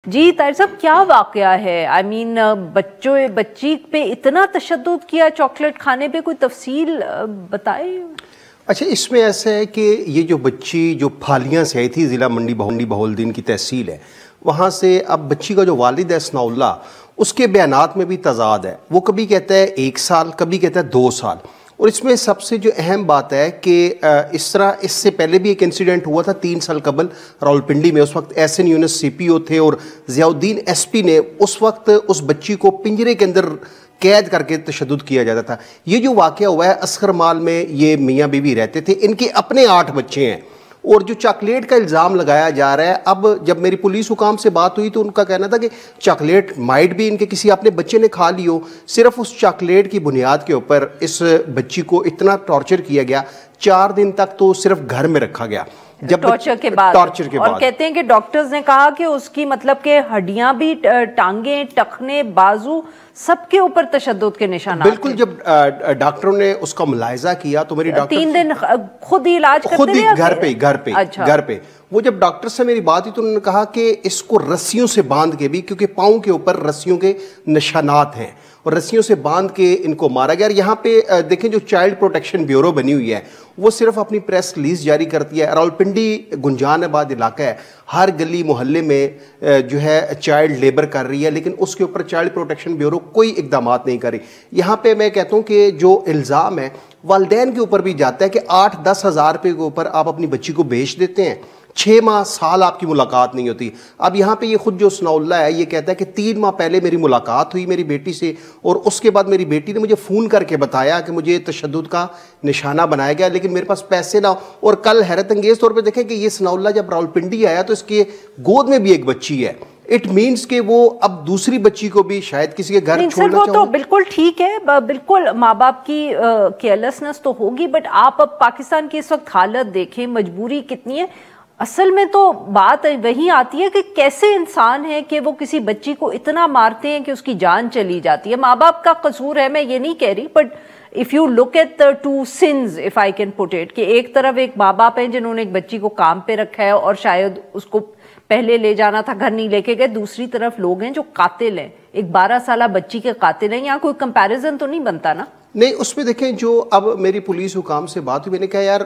جی طاہر صاحب کیا واقعہ ہے؟ بچی پہ اتنا تشدد کیا چاکلیٹ کھانے پہ، کوئی تفصیل بتائے؟ اچھا، اس میں ایسا ہے کہ یہ جو بچی جو پھالیاں سے آئی تھی، ضلع منڈی بہاولدین کی تحصیل ہے، وہاں سے اب بچی کا جو والد ہے ثناء اللہ، اس کے بیانات میں بھی تضاد ہے۔ وہ کبھی کہتا ہے 1 سال، کبھی کہتا ہے 2 سال۔ اور اس میں سب سے جو اہم بات ہے کہ اس سے پہلے بھی ایک انسیڈنٹ ہوا تھا 3 سال قبل راولپنڈی میں۔ اس وقت احسن یونس سی پی او تھے اور ضیاء الدین ایس پی نے اس وقت اس بچی کو پنجرے کے اندر قید کر کے تشدد کیا جاتا تھا۔ یہ جو واقعہ ہوا ہے اسکر مال میں، یہ میاں بیوی رہتے تھے، ان کے اپنے 8 بچے ہیں، اور جو چاکلیٹ کا الزام لگایا جا رہا ہے، اب جب میری پولیس حکام سے بات ہوئی تو ان کا کہنا تھا کہ چاکلیٹ مائٹ بھی ان کے کسی اپنے بچے نے کھا لی ہو۔ صرف اس چاکلیٹ کی بنیاد کے اوپر اس بچی کو اتنا ٹارچر کیا گیا، 4 دن تک تو صرف گھر میں رکھا گیا ٹارچر کے بعد۔ اور کہتے ہیں کہ ڈاکٹرز نے کہا کہ اس کی کہ ہڈیاں بھی، ٹانگیں، ٹخنے، بازو، سب کے اوپر تشدد کے نشانات۔ بالکل، جب ڈاکٹروں نے اس کا ملاحظہ کیا تو میری ڈاکٹر 3 دن خود ہی علاج کرتے خود ہی رہے گھر پہ وہ جب ڈاکٹر سے میری بات ہوئی تو انہوں نے کہا کہ اس کو رسیوں سے باندھ کے بھی، کیونکہ پاؤں کے اوپر رسیوں کے نشانات ہیں، اور رسیوں سے باندھ کے ان کو مارا گیا۔ اور یہاں پہ دیکھیں جو چائلڈ پروٹیکشن بیورو بنی ہوئی ہے، وہ صرف اپنی پریس ریلیز جاری کرتی ہے۔ راولپنڈی گنجان آباد علاقہ ہے، ہر گلی محلے میں جو ہے چائلڈ لیبر کر رہی ہے، لیکن اس کے اوپر چائلڈ پروٹیکشن بیورو کوئی اقدامات نہیں کر رہی۔ یہاں پہ میں کہتا ہوں کہ جو الزام ہے والدین کے اوپر بھی جاتا ہے کہ 8-10 ہزار روپے کے اوپر آپ اپنی بچی کو بیچ دیتے ہیں، 6 ماہ سال آپ کی ملاقات نہیں ہوتی۔ اب یہاں پہ یہ خود جو ثناء اللہ ہے، یہ کہتا ہے کہ 3 ماہ پہلے میری ملاقات ہوئی میری بیٹی سے، اور اس کے بعد میری بیٹی نے مجھے فون کر کے بتایا کہ مجھے تشدد کا نشانہ بنایا گیا، لیکن میرے پاس پیسے نہ ہو۔ اور کل حیرت انگیز طور پہ دیکھیں کہ یہ ثناء اللہ جب راولپنڈی آیا تو اس کے گود میں بھی ایک بچی ہے۔ اٹ مینس کہ وہ اب دوسری بچی کو بھی شاید کسی کے گھر چھوڑنا چاہوں۔ تو بالکل ٹھیک ہے، بالکل ماں باپ کی کیئرلیسنس تو ہوگی، بٹ آپ اب پاکستان کی اس وقت حالت دیکھیں، مجبوری کتنی ہے۔ اصل میں تو بات وہی آتی ہے کہ کیسے انسان ہے کہ وہ کسی بچی کو اتنا مارتے ہیں کہ اس کی جان چلی جاتی ہے۔ ماں باپ کا قصور ہے، میں یہ نہیں کہہ رہی، but if you look at the two sins, if I can put it، کہ ایک طرف ایک ماں باپ ہیں جنہوں نے ایک بچی کو کام پہ رکھا ہے اور شاید اس کو پہلے لے جانا تھا، گھر نہیں لے کے گئے، دوسری طرف لوگ ہیں جو قاتل ہیں، ایک 12 سالہ بچی کے قاتل ہیں۔ یہاں کوئی کمپیریزن تو نہیں بنتا نا؟ نہیں، اس میں دیکھیں جو اب میری پولیس حکام سے بات ہوئی، میں نے کہا یار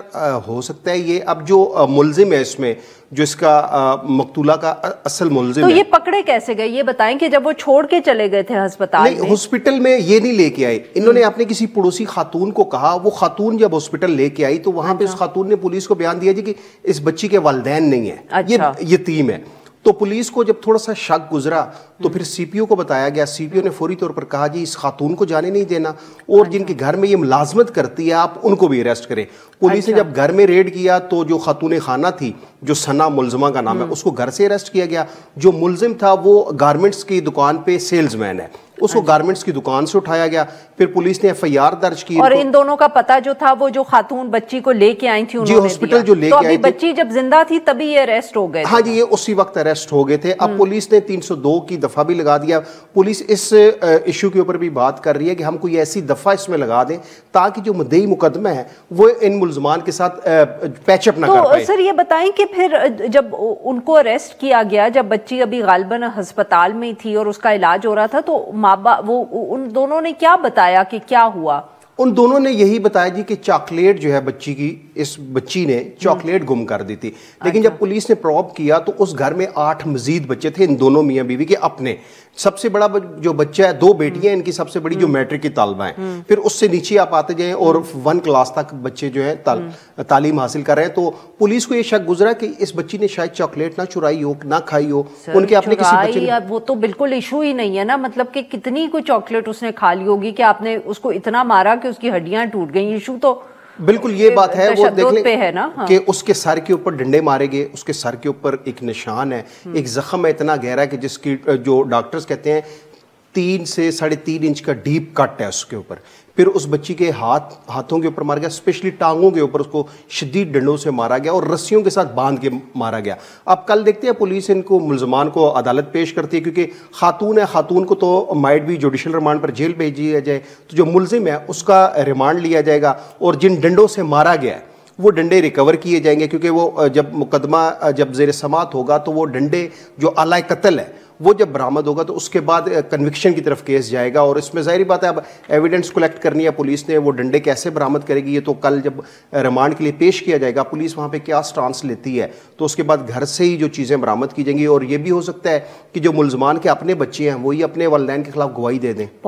ہو سکتا ہے یہ اب جو ملزم ہے اس میں، جو اس کا مقتولہ کا اصل ملزم ہے، تو یہ پکڑے کیسے گئے؟ یہ بتائیں کہ جب وہ چھوڑ کے چلے گئے تھے ہسپتال میں۔ نہیں، ہسپتال میں یہ نہیں لے کے آئے، انہوں نے اپنے کسی پڑوسی خاتون کو کہا، وہ خاتون جب ہسپتال لے کے آئی تو وہاں پہ اس خاتون نے پولیس کو بیان دیا جی کہ اس بچی کے والدین نہیں ہیں، یہ یتیم ہے۔ تو پولیس کو جب تھوڑا سا شک گزرا تو پھر سی پی او کو بتایا گیا، سی پی او نے فوری طور پر کہا جی اس خاتون کو جانے نہیں دینا، اور جن کے گھر میں یہ ملازمت کرتی ہے آپ ان کو بھی اریسٹ کریں۔ پولیس نے جب گھر میں ریڈ کیا تو جو خاتون خانہ تھی، جو ثنا ملزمہ کا نام ہے، اس کو گھر سے اریسٹ کیا گیا۔ جو ملزم تھا وہ گارمنٹس کی دکان پہ سیلز مین ہے، اس کو گارمنٹس کی دکان سے اٹھایا گیا، پھر پولیس نے ایف آئی آر درج کی۔ اور ان دونوں کا پتہ جو تھا، وہ جو خاتون بچی کو لے کے آئی تھی انہوں نے ہسپتال جو لے کے آئی تھی، بچی جب زندہ تھی تبھی یہ اریسٹ ہو گئے۔ ہاں جی، یہ اسی وقت اریسٹ ہو گئے تھے۔ اب پولیس نے 302 کی دفعہ بھی لگا دیا۔ پولیس اس ایشو کے اوپر بھی بات کر رہی ہے کہ ہم کوئی ایسی دفعہ اس میں لگا دیں تاکہ جو مدعی مقدمہ ہے وہ ان ملزمان کے ساتھ پیچ اپ نہ کر پائے۔ تو سر یہ بتائیں کہ پھر جب ان کو اریسٹ کیا گیا، جب بچی ابھی غالباً ہسپتال میں تھی اور اس کا علاج ہو رہا تھا، تو ماں باپ ان دونوں نے کیا بتایا کہ کیا ہوا؟ ان دونوں نے یہی بتایا جی کہ چاکلیٹ جو ہے بچی کی، اس بچی نے چاکلیٹ گم کر دی تھی، لیکن جب پولیس نے پروب کیا تو اس گھر میں 8 مزید بچے تھے، ان دونوں میاں بیوی کے اپنے۔ سب سے بڑا جو بچہ ہے، 2 بیٹیاں ہیں ان کی، سب سے بڑی جو میٹرک کی طالبہ ہیں، پھر اس سے نیچے آپ آتے جائیں اور 1 کلاس تک بچے جو ہیں تعلیم حاصل کر رہے ہیں۔ تو پولیس کو یہ شک گزرا کہ اس بچی نے شاید چاکلیٹ نہ چرائی ہو، نہ کھائی ہو، ان کے اپنے کسی بچے نے۔ وہ تو بالکل ایشو ہی نہیں ہے نا، مطلب کہ کتنی کوئی چاکلیٹ اس نے کھا لی ہوگی کہ آپ نے اس کو اتنا مارا کہ اس کی ہڈیاں ٹوٹ گئیں۔ ایشو تو بالکل یہ بات ہے، وہ دیکھ لیں نا کہ اس کے سر کے اوپر ڈنڈے مارے گئے، اس کے سر کے اوپر ایک نشان ہے، ایک زخم ہے اتنا گہرا ہے کہ جس کی جو ڈاکٹرز کہتے ہیں 3 سے 3.5 انچ کا ڈیپ کٹ ہے اس کے اوپر۔ پھر اس بچی کے ہاتھوں کے اوپر مارا گیا، اسپیشلی ٹانگوں کے اوپر اس کو شدید ڈنڈوں سے مارا گیا اور رسیوں کے ساتھ باندھ کے مارا گیا۔ اب کل دیکھتے ہیں پولیس ان کو ملزمان کو عدالت پیش کرتی ہے، کیونکہ خاتون ہے، خاتون کو تو مائٹ بھی جوڈیشل ریمانڈ پر جیل بھیج دیا جائے، تو جو ملزم ہے اس کا ریمانڈ لیا جائے گا، اور جن ڈنڈوں سے مارا گیا ہے وہ ڈنڈے ریکور کیے جائیں گے، کیونکہ وہ جب مقدمہ جب زیر سماعت ہوگا تو وہ ڈنڈے جو آلہ قتل ہے وہ جب برآمد ہوگا تو اس کے بعد کنوکشن کی طرف کیس جائے گا، اور اس میں ظاہری بات ہے اب ایویڈنس کلیکٹ کرنی ہے پولیس نے، وہ ڈنڈے کیسے برآمد کرے گی یہ تو کل جب ریمانڈ کے لیے پیش کیا جائے گا پولیس وہاں پہ کیا سٹانس لیتی ہے، تو اس کے بعد گھر سے ہی جو چیزیں برآمد کی جائیں گی، اور یہ بھی ہو سکتا ہے کہ جو ملزمان کے اپنے بچے ہیں وہی اپنے والدین کے خلاف گواہی دے دیں۔